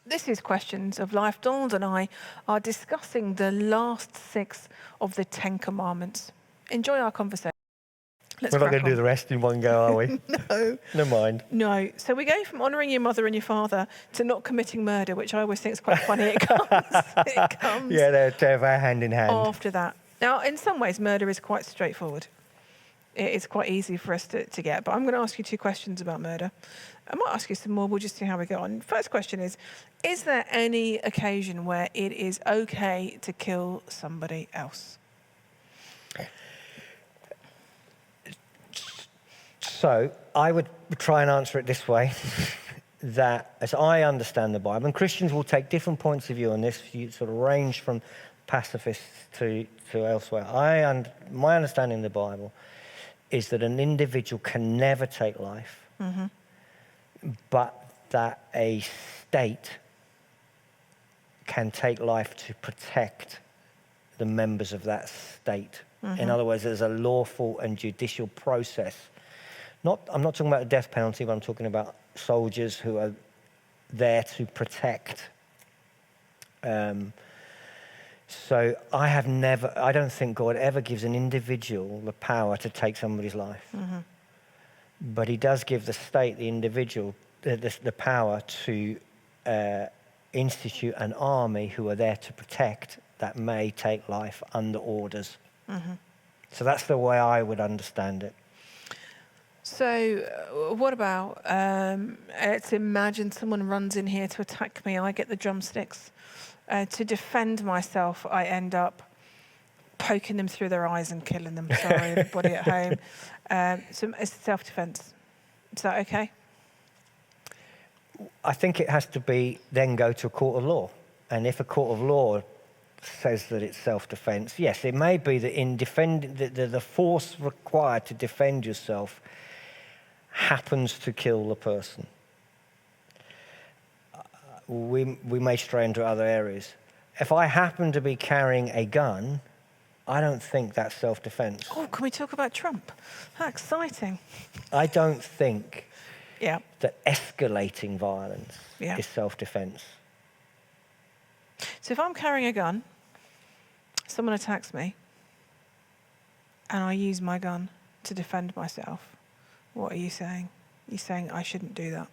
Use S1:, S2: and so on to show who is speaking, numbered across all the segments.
S1: This is Questions of Life. Donald and I are discussing the last 6 of the 10 Commandments. Enjoy our conversation.
S2: We're not going to do the rest in one go, are we?
S1: No.
S2: Never mind.
S1: No. So we go from honouring your mother and your father to not committing murder, which I always think is quite funny. It comes
S2: Yeah, they're hand in hand.
S1: after that. Now, in some ways, murder is quite straightforward. It's quite easy for us to get. But I'm going to ask you 2 questions about murder. I might ask you some more. We'll just see how we go on. First question is there any occasion where it is okay to kill somebody else?
S2: So I would try and answer it this way, that as I understand the Bible, and Christians will take different points of view on this, you sort of range from pacifists to elsewhere. My understanding of the Bible is that an individual can never take life, but that a state can take life to protect the members of that state. In other words, there's a lawful and judicial process. I'm not talking about the death penalty, but I'm talking about soldiers who are there to protect. So I don't think God ever gives an individual the power to take somebody's life. But he does give the state, the individual, the power to institute an army who are there to protect that may take life under orders. So that's the way I would understand it.
S1: So what about, let's imagine someone runs in here to attack me. I get the drumsticks. To defend myself, I end up poking them through their eyes and killing them. Sorry, everybody at home. So it's self-defense. Is that okay?
S2: I think it has to be then go to a court of law. And if a court of law says that it's self-defense, yes, it may be that in the force required to defend yourself happens to kill the person. We may stray into other areas. If I happen to be carrying a gun, I don't think that's self-defense.
S1: Oh, can we talk about Trump? How exciting.
S2: I don't think
S1: Yeah.
S2: that escalating violence
S1: Yeah.
S2: is self-defense.
S1: So if I'm carrying a gun, someone attacks me, and I use my gun to defend myself, what are you saying? You're saying I shouldn't do that.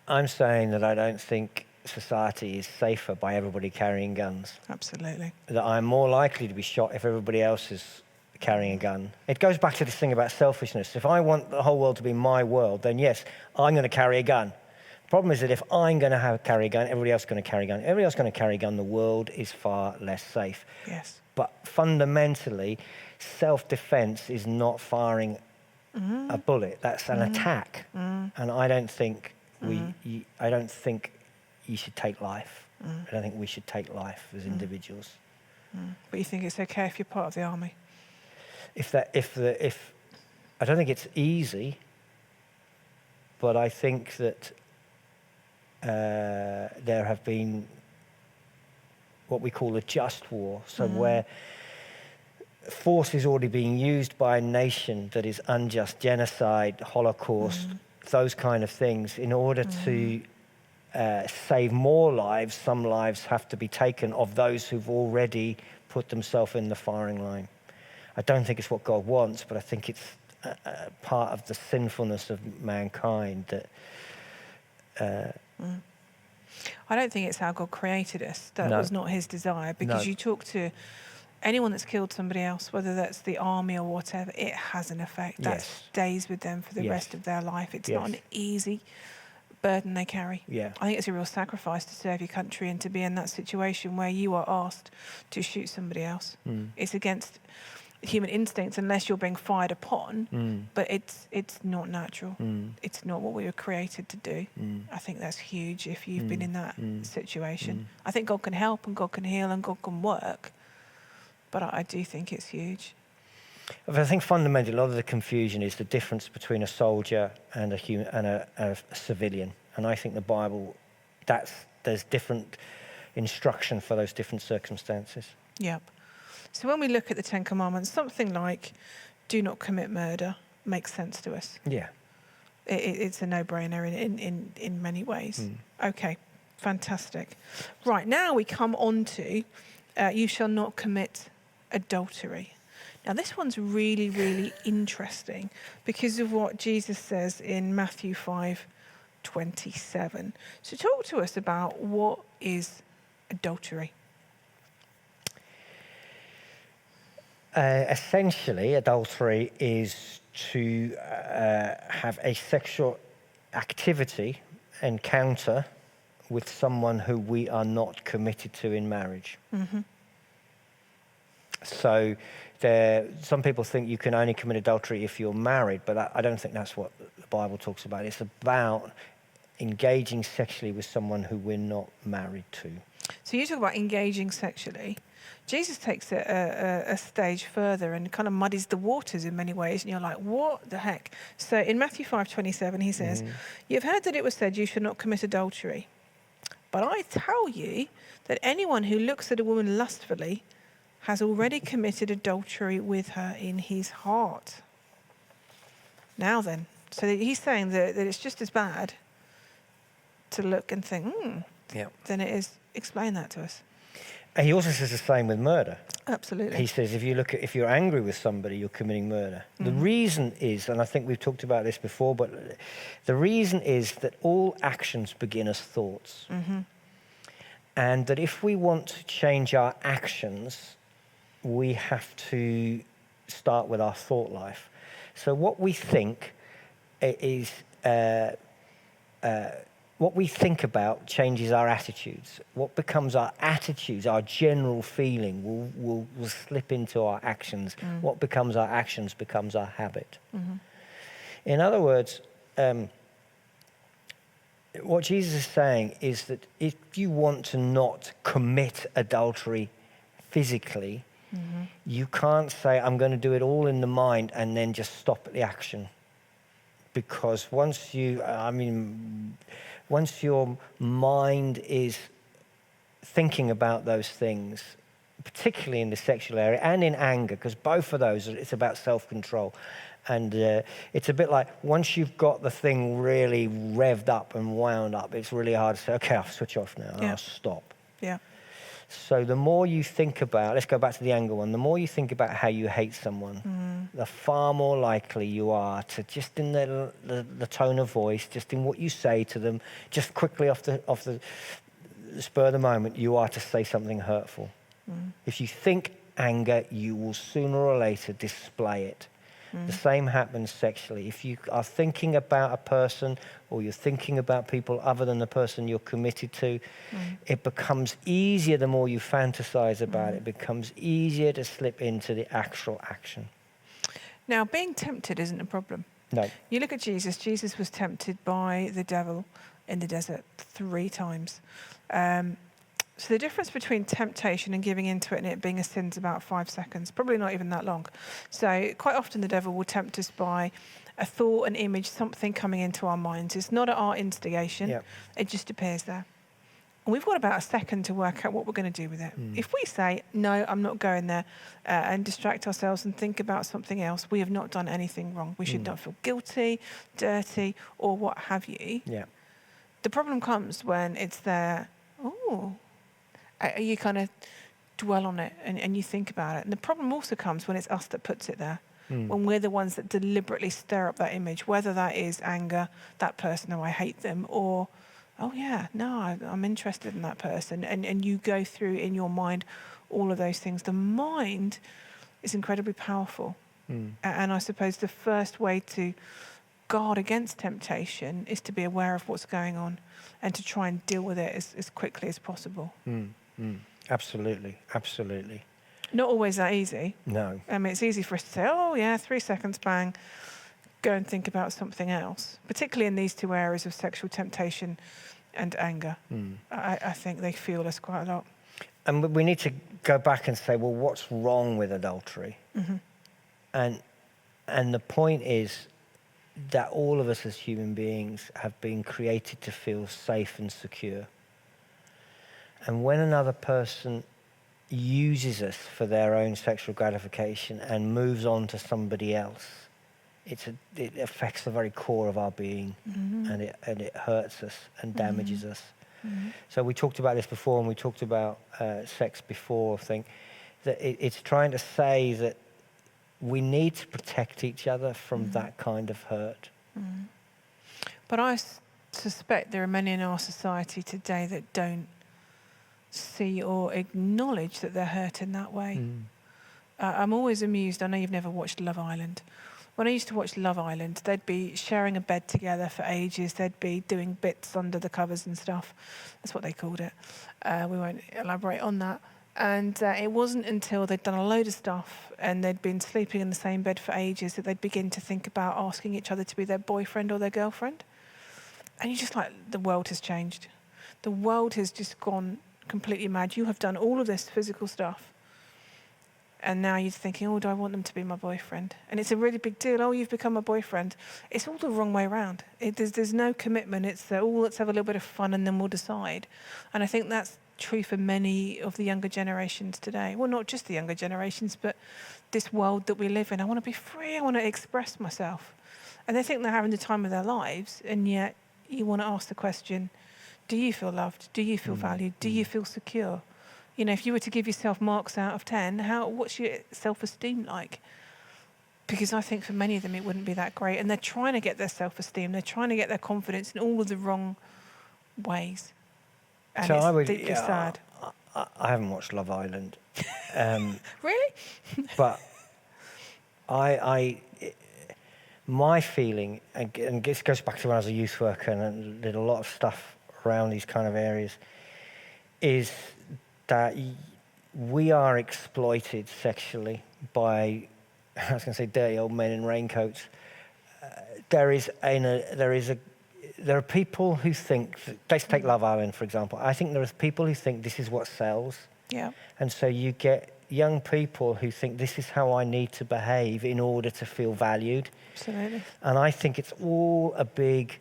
S2: I'm saying that I don't think society is safer by everybody carrying guns.
S1: Absolutely.
S2: That I'm more likely to be shot if everybody else is carrying a gun. It goes back to this thing about selfishness. If I want the whole world to be my world, then yes, I'm going to carry a gun. The problem is that if I'm going to carry a gun, everybody else is going to carry a gun. Everybody else is going to carry a gun, the world is far less safe.
S1: Yes.
S2: But fundamentally, self-defense is not firing a bullet. That's an attack. And I don't think I don't think you should take life. I don't think we should take life as individuals.
S1: But you think it's okay if you're part of the army?
S2: I don't think it's easy, but I think that there have been what we call a just war, so where force is already being used by a nation that is unjust, genocide, Holocaust, those kind of things, in order to save more lives. Some lives have to be taken of those who've already put themselves in the firing line. I don't think it's what God wants, but I think it's part of the sinfulness of mankind that...
S1: I don't think it's how God created us. That
S2: No.
S1: was not his desire. Because
S2: No.
S1: you talk to anyone that's killed somebody else, whether that's the army or whatever, it has an effect. That
S2: Yes.
S1: stays with them for the
S2: Yes.
S1: rest of their life. It's
S2: Yes.
S1: not an easy burden they carry.
S2: Yeah.
S1: I think it's a real sacrifice to serve your country and to be in that situation where you are asked to shoot somebody else. It's against human instincts unless you're being fired upon, but it's not natural. It's not what we were created to do. I think that's huge if you've been in that situation. I think God can help and God can heal and God can work, but I do think it's huge.
S2: I think fundamentally a lot of the confusion is the difference between a soldier and a civilian. And I think the Bible, there's different instruction for those different circumstances.
S1: Yep. So when we look at the 10 Commandments, something like do not commit murder makes sense to us.
S2: Yeah.
S1: It's a no-brainer in many ways. Okay. Fantastic. Right, now we come on to you shall not commit adultery. Now, this one's really, really interesting because of what Jesus says in Matthew 5:27. So talk to us about what is adultery.
S2: Essentially, adultery is to have a sexual activity, encounter with someone who we are not committed to in marriage.
S1: Mm-hmm.
S2: So some people think you can only commit adultery if you're married, but I don't think that's what the Bible talks about. It's about engaging sexually with someone who we're not married to.
S1: So you talk about engaging sexually. Jesus takes it a stage further and kind of muddies the waters in many ways. And you're like, what the heck? So in Matthew 5:27, he says, you've heard that it was said you should not commit adultery. But I tell you that anyone who looks at a woman lustfully has already committed adultery with her in his heart. Now then, so he's saying that it's just as bad to look and think, than it is. Explain that to us.
S2: And he also says the same with murder.
S1: Absolutely.
S2: He says if you're angry with somebody, you're committing murder. The reason is, and I think we've talked about this before, but the reason is that all actions begin as thoughts. And that if we want to change our actions, we have to start with our thought life. So what we think is... what we think about changes our attitudes. What becomes our attitudes, our general feeling, will slip into our actions. What becomes our actions becomes our habit. In other words, what Jesus is saying is that if you want to not commit adultery physically, you can't say, I'm going to do it all in the mind and then just stop at the action. Because once your mind is thinking about those things, particularly in the sexual area and in anger, because both of those, it's about self-control. And it's a bit like once you've got the thing really revved up and wound up, it's really hard to say, okay, I'll switch off now and I'll stop.
S1: Yeah.
S2: So the more you think about, let's go back to the anger one, the more you think about how you hate someone, the far more likely you are to just in the tone of voice, just in what you say to them, just quickly off the spur of the moment, you are to say something hurtful. If you think anger, you will sooner or later display it. The same happens sexually. If you are thinking about a person or you're thinking about people other than the person you're committed to, it becomes easier the more you fantasize about it. It becomes easier to slip into the actual action.
S1: Now, being tempted isn't a problem.
S2: No.
S1: You look at Jesus. Jesus was tempted by the devil in the desert 3 times. So the difference between temptation and giving into it and it being a sin is about 5 seconds, probably not even that long. So quite often the devil will tempt us by a thought, an image, something coming into our minds. It's not at our instigation. It just appears there. And we've got about a second to work out what we're going to do with it. If we say, no, I'm not going there, and distract ourselves and think about something else, we have not done anything wrong. We should not feel guilty, dirty, or what have you. The problem comes when it's there, you kind of dwell on it and you think about it. And the problem also comes when it's us that puts it there, when we're the ones that deliberately stir up that image, whether that is anger, that person, oh, I hate them, or, oh yeah, no, I'm interested in that person. And you go through in your mind all of those things. The mind is incredibly powerful. And I suppose the first way to guard against temptation is to be aware of what's going on and to try and deal with it as quickly as possible.
S2: Absolutely, absolutely.
S1: Not always that easy.
S2: No.
S1: I mean, it's easy for us to say, oh yeah, 3 seconds, bang, go and think about something else, particularly in these 2 areas of sexual temptation and anger. I think they fuel us quite a lot.
S2: And we need to go back and say, well, what's wrong with adultery? And the point is that all of us as human beings have been created to feel safe and secure. And when another person uses us for their own sexual gratification and moves on to somebody else, it affects the very core of our being, and it hurts us and damages us. So we talked about this before, and we talked about sex before, I think, that it's trying to say that we need to protect each other from that kind of hurt.
S1: But I suspect there are many in our society today that don't see or acknowledge that they're hurt in that way. I'm always amused. I know you've never watched Love Island. When I used to watch Love Island, they'd be sharing a bed together for ages. They'd be doing bits under the covers and stuff. That's what they called it. We won't elaborate on that. And it wasn't until they'd done a load of stuff and they'd been sleeping in the same bed for ages that they'd begin to think about asking each other to be their boyfriend or their girlfriend. And you're just like, the world has changed. The world has just gone completely mad. You have done all of this physical stuff. And now you're thinking, oh, do I want them to be my boyfriend? And it's a really big deal. Oh, you've become my boyfriend. It's all the wrong way around. There's no commitment. It's let's have a little bit of fun and then we'll decide. And I think that's true for many of the younger generations today. Well, not just the younger generations, but this world that we live in. I want to be free. I want to express myself. And they think they're having the time of their lives. And yet you want to ask the question, do you feel loved? Do you feel valued? Do you feel secure? You know, if you were to give yourself marks out of 10, what's your self-esteem like? Because I think for many of them it wouldn't be that great. And they're trying to get their self-esteem, they're trying to get their confidence in all of the wrong ways. And so it's deeply sad.
S2: I haven't watched Love Island.
S1: Really?
S2: But my feeling, and this goes back to when I was a youth worker and did a lot of stuff around these kind of areas, is that we are exploited sexually by, I was going to say, dirty old men in raincoats. There are people who think, let's take Love Island, for example. I think there are people who think this is what sells.
S1: Yeah.
S2: And so you get young people who think this is how I need to behave in order to feel valued.
S1: Absolutely.
S2: And I think it's all a big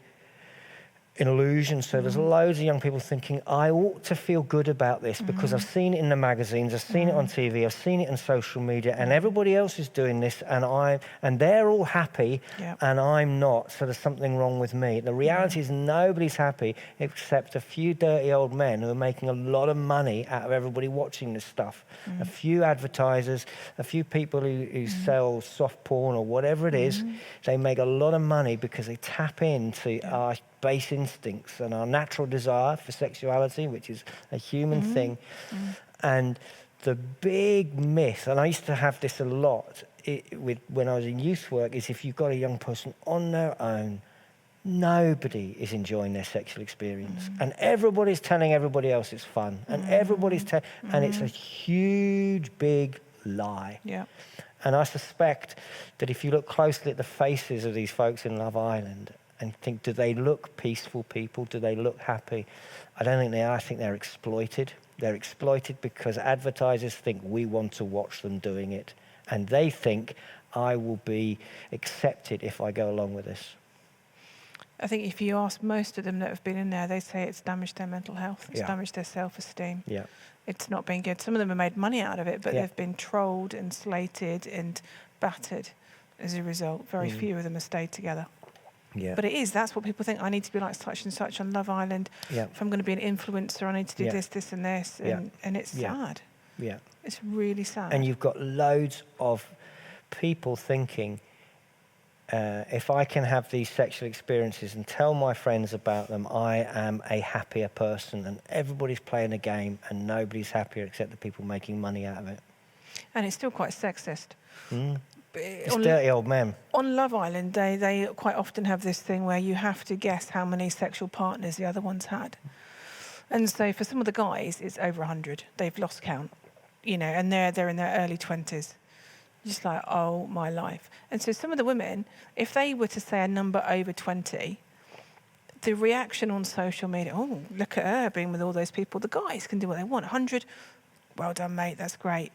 S2: illusion. So there's loads of young people thinking, I ought to feel good about this because I've seen it in the magazines, I've seen it on TV, I've seen it on social media, and everybody else is doing this, and they're all happy, and I'm not. So there's something wrong with me. The reality is nobody's happy except a few dirty old men who are making a lot of money out of everybody watching this stuff. A few advertisers, a few people who sell soft porn or whatever it is. They make a lot of money because they tap into our base instincts and our natural desire for sexuality, which is a human thing. And the big myth, and I used to have this a lot when I was in youth work, is if you've got a young person on their own, nobody is enjoying their sexual experience. And everybody's telling everybody else it's fun. And everybody's and it's a huge, big lie.
S1: Yeah.
S2: And I suspect that if you look closely at the faces of these folks in Love Island and think, do they look peaceful people? Do they look happy? I don't think they are. I think they're exploited. They're exploited because advertisers think we want to watch them doing it. And they think I will be accepted if I go along with this.
S1: I think if you ask most of them that have been in there, they say it's damaged their mental health. It's damaged their self-esteem. Yeah. It's not been good. Some of them have made money out of it, but they've been trolled and slated and battered as a result. Very few of them have stayed together. Yeah. But that's what people think. I need to be like such and such on Love Island. Yeah. If I'm going to be an influencer, I need to do this, this and this. And it's sad. Yeah. It's really sad.
S2: And you've got loads of people thinking, if I can have these sexual experiences and tell my friends about them, I am a happier person. And everybody's playing a game and nobody's happier except the people making money out of it.
S1: And it's still quite sexist.
S2: It's dirty old men.
S1: On Love Island, they quite often have this thing where you have to guess how many sexual partners the other one's had. And so for some of the guys, it's over 100. They've lost count, and they're in their early 20s. Just like, oh, my life. And so some of the women, if they were to say a number over 20, the reaction on social media, oh, look at her being with all those people. The guys can do what they want. 100, well done, mate, that's great.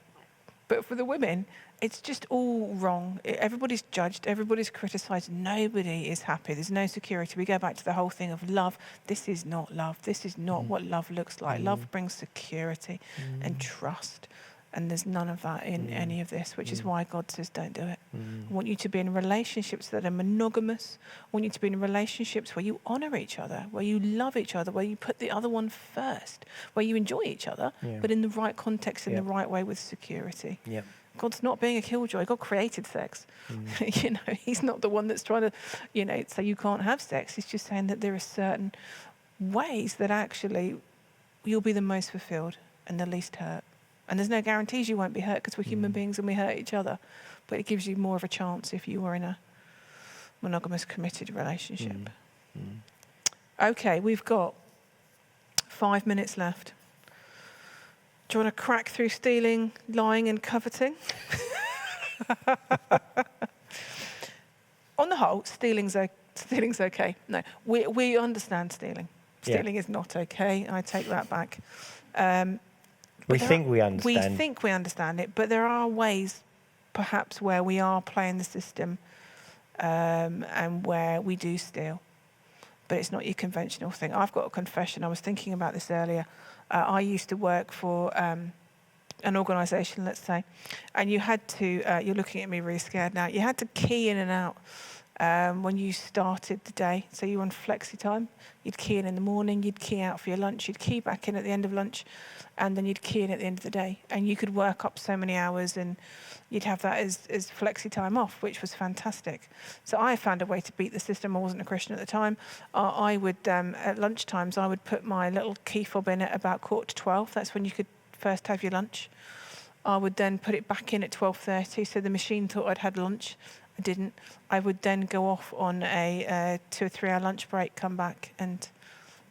S1: But for the women, it's just all wrong. Everybody's judged, everybody's criticised, nobody is happy. There's no security. We go back to the whole thing of love. This is not love. This is not what love looks like. Love brings security and trust And there's none of that in any of this, which is why God says don't do it. I want you to be in relationships that are monogamous. I want you to be in relationships where you honour each other, where you love each other, where you put the other one first, where you enjoy each other, but in the right context, in the right way with security.
S2: Yeah.
S1: God's not being a killjoy. God created sex. You know, he's not the one that's trying to, you know, say you can't have sex. He's just saying that there are certain ways that actually you'll be the most fulfilled and the least hurt. And there's no guarantees you won't be hurt because we're human beings and we hurt each other. But it gives you more of a chance if you are in a monogamous, committed relationship. Okay, we've got 5 minutes left. Do you want to crack through stealing, lying and coveting? On the whole, stealing's okay. No, we understand stealing. Stealing is not okay. I take that back.
S2: We think we understand.
S1: We think we understand it, but there are ways, perhaps, where we are playing the system and where we do steal. But it's not your conventional thing. I've got a confession. I was thinking about this earlier. I used to work for an organisation, let's say, and you had to, you're looking at me really scared now, you had to key in and out when you started the day. So you were on flexi time. You'd key in the morning, you'd key out for your lunch, you'd key back in at the end of lunch, and then you'd key in at the end of the day. And you could work up so many hours and you'd have that as flexi time off, which was fantastic. So I found a way to beat the system. I wasn't a Christian at the time. I would, at lunchtimes, I would put my little key fob in at about 11:45. That's when you could first have your lunch. I would then put it back in at 12:30, so the machine thought I'd had lunch. I didn't. I would then go off on a 2 or 3 hour lunch break, come back, and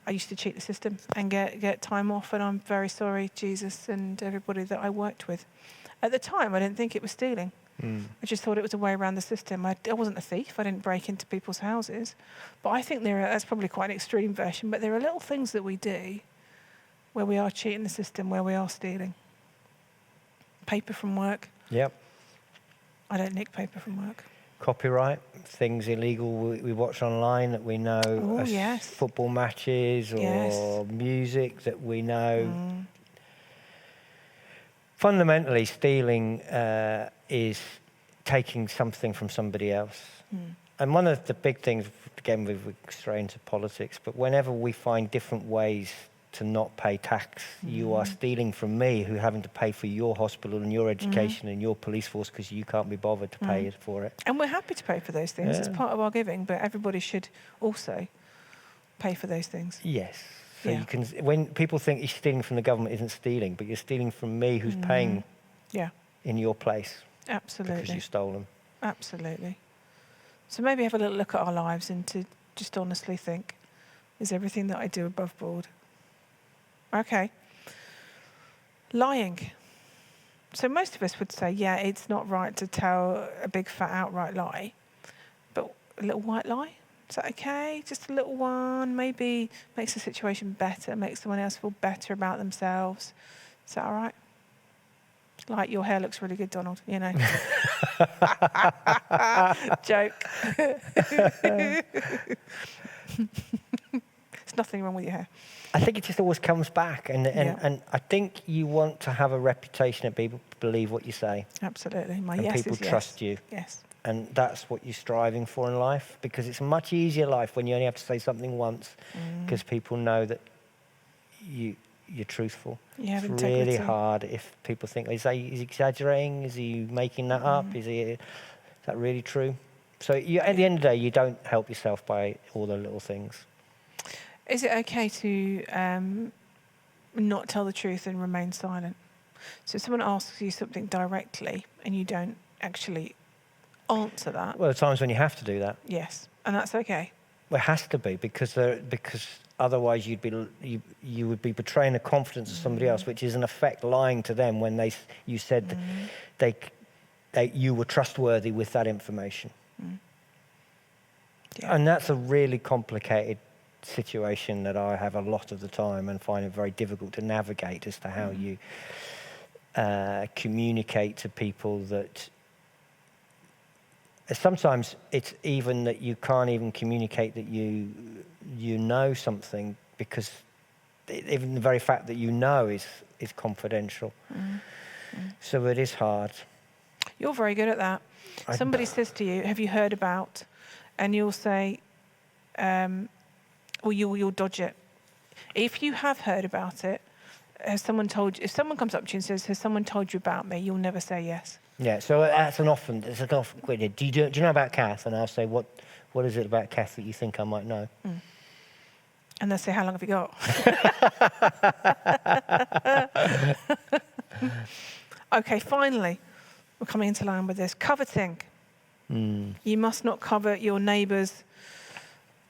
S1: I used to cheat the system and get time off, and I'm very sorry, Jesus and everybody that I worked with. At the time, I didn't think it was stealing. I just thought it was a way around the system. I wasn't a thief. I didn't break into people's houses. But I think that's probably quite an extreme version, but there are little things that we do where we are cheating the system, where we are stealing. Paper from work.
S2: Yep.
S1: I don't nick paper from work.
S2: Copyright, things illegal we watch online that we know, football matches or music that we know. Fundamentally, stealing is taking something from somebody else. And one of the big things, again, we stray into politics, but whenever we find different ways to not pay tax, you are stealing from me, who having to pay for your hospital and your education and your police force because you can't be bothered to pay for it.
S1: And we're happy to pay for those things. It's part of our giving, but everybody should also pay for those things.
S2: Yes. So you can, when people think you're stealing from the government, isn't stealing, but you're stealing from me, who's paying in your place.
S1: Absolutely.
S2: Because you stole them.
S1: Absolutely. So maybe have a little look at our lives and to just honestly think, is everything that I do above board? Okay. Lying. So most of us would say, yeah, it's not right to tell a big fat outright lie, but a little white lie, is that okay? Just a little one, maybe makes the situation better, makes someone else feel better about themselves. Is that all right? Like, your hair looks really good, Donald, you know. Joke. There's nothing wrong with your hair.
S2: I think it just always comes back, and I think you want to have a reputation that people believe what you say.
S1: Absolutely. My
S2: and
S1: yes
S2: people
S1: is yes.
S2: trust you.
S1: Yes.
S2: And that's what you're striving for in life, because it's a much easier life when you only have to say something once, because people know that you're truthful.
S1: You have
S2: it's
S1: integrity.
S2: really hard if people think, is he exaggerating? Is he making that up? Is that really true? So at the end of the day, you don't help yourself by all the little things.
S1: Is it okay to not tell the truth and remain silent? So if someone asks you something directly and you don't actually answer that.
S2: Well, there are times when you have to do that.
S1: Yes, and that's okay.
S2: Well, it has to be, because otherwise you would be betraying the confidence of somebody else, which is in effect lying to them when you said you were trustworthy with that information. Yeah. And that's a really complicated situation that I have a lot of the time and find it very difficult to navigate as to how you communicate to people that sometimes it's even that you can't even communicate that you know something, because even the very fact that you know is confidential. So it is hard.
S1: You're very good at that. Somebody says to you, have you heard about? And you'll say, or you'll dodge it. If you have heard about it, has someone told you? If someone comes up to you and says, has someone told you about me? You'll never say yes.
S2: Yeah, so it's an often do you know about Cath? And I'll say, what is it about Cath that you think I might know?
S1: And they'll say, how long have you got? Okay, finally, we're coming into line with this. Coveting. You must not covet your neighbour's...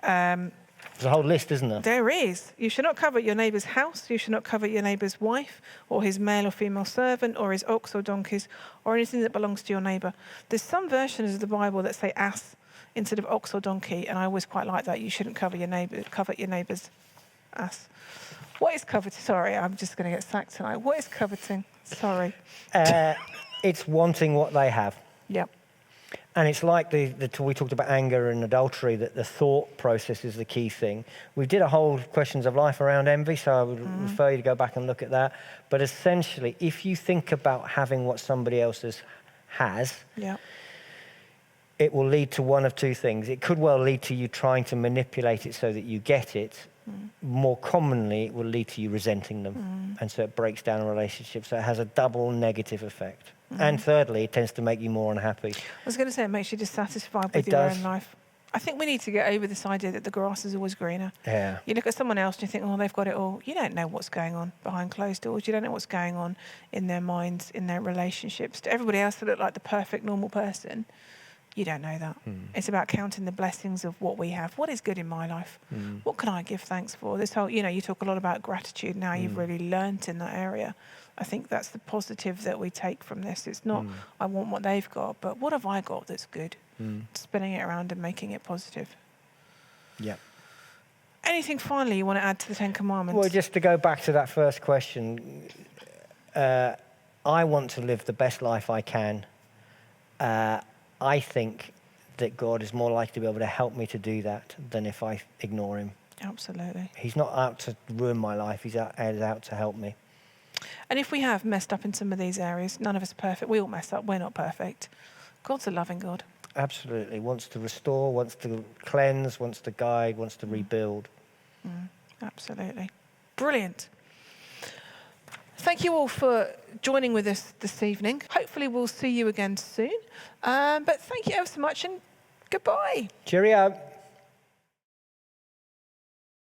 S2: There's a whole list, isn't there?
S1: There is. You should not covet your neighbour's house. You should not covet your neighbour's wife or his male or female servant or his ox or donkeys or anything that belongs to your neighbour. There's some versions of the Bible that say ass instead of ox or donkey, and I always quite like that. You shouldn't covet your neighbour's ass. What is coveting? Sorry, I'm just going to get sacked tonight. What is coveting? Sorry.
S2: It's wanting what they have.
S1: Yep.
S2: And it's like we talked about anger and adultery, that the thought process is the key thing. We did a whole questions of life around envy, so I would refer you to go back and look at that. But essentially, if you think about having what somebody else has,
S1: Yep.
S2: it will lead to one of two things. It could well lead to you trying to manipulate it so that you get it. More commonly, it will lead to you resenting them. And so it breaks down a relationship. So it has a double negative effect. And thirdly, it tends to make you more unhappy.
S1: I was going to say it makes you dissatisfied with your own life. I think we need to get over this idea that the grass is always greener.
S2: Yeah.
S1: You look at someone else and you think, oh, they've got it all. You don't know what's going on behind closed doors. You don't know what's going on in their minds, in their relationships. To everybody else that look like the perfect, normal person, you don't know that. It's about counting the blessings of what we have. What is good in my life? What can I give thanks for? This whole, you talk a lot about gratitude now. You've really learnt in that area. I think that's the positive that we take from this. It's not, I want what they've got, but what have I got that's good? Spinning it around and making it positive.
S2: Yeah.
S1: Anything finally you want to add to the Ten Commandments?
S2: Well, just to go back to that first question, I want to live the best life I can. I think that God is more likely to be able to help me to do that than if I ignore him.
S1: Absolutely.
S2: He's not out to ruin my life. He's out to help me.
S1: And if we have messed up in some of these areas, none of us are perfect. We all mess up. We're not perfect. God's a loving God.
S2: Absolutely. Wants to restore, wants to cleanse, wants to guide, wants to rebuild.
S1: Absolutely. Brilliant. Thank you all for joining with us this evening. Hopefully we'll see you again soon. But thank you ever so much and goodbye.
S2: Cheerio.